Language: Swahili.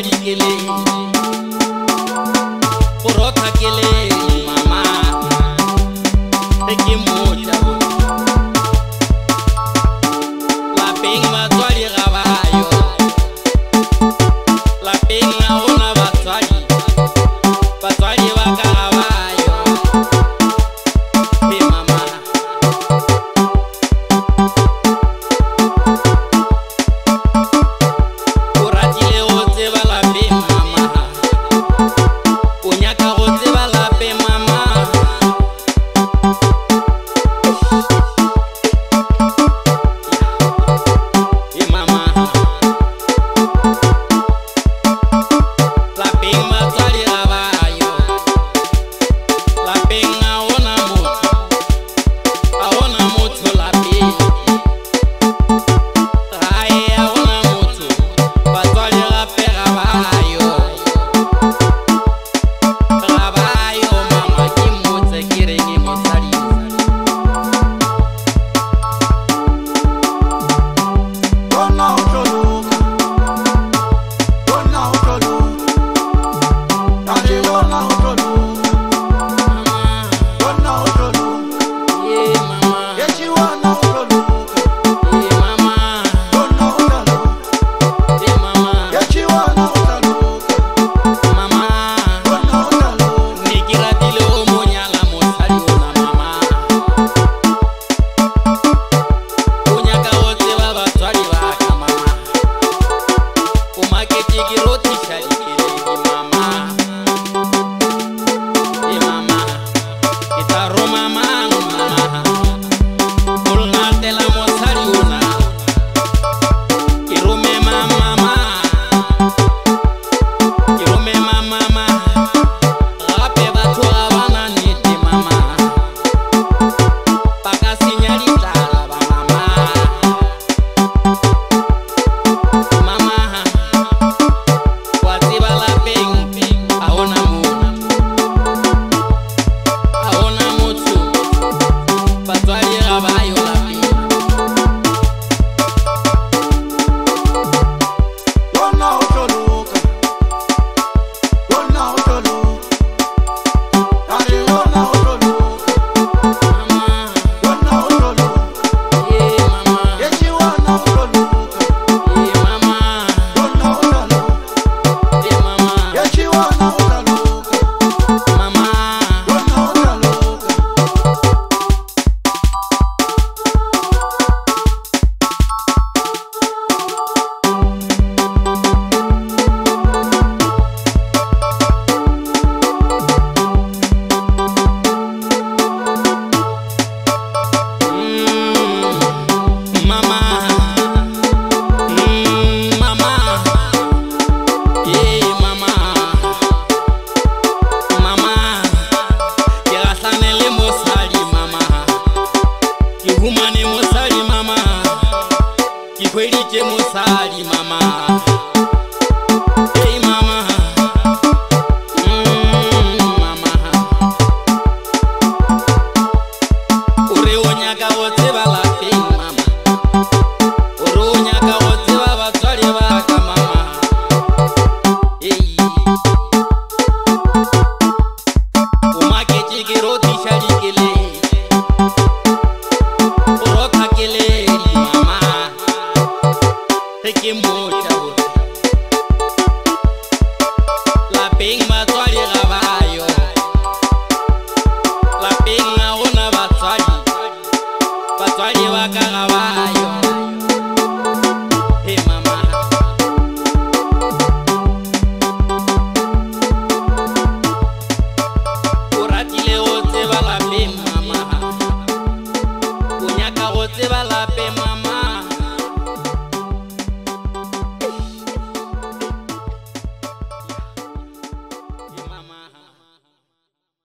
tišadi ke le borotha ke le mama ge ke motla lapeng batswadi ga bayo lapeng ga gona batswadi ba ka ga bayo he mama o ratile go tseba lapeng mama o nyaka go tseba lapeng mama he mama lapeng batswadi ga bayo lapeng ga gona motho lapeng gae ga gona motho batswadi gape ga bayo mama ke mmotse ke re ke mosadi Kwelije musali mama hey mama mama ore onyaka go tseba lapeng mama ore onyaka go tseba batswadi ba ka mama hey o maketse ke roti shadi ke le borotha ke le mama ke motla lapeng batswadi ga bayo lapeng ga gona batswadi ba ka ga bayo he mama o ratile go tseba lapeng mama o nyaka go tseba lapeng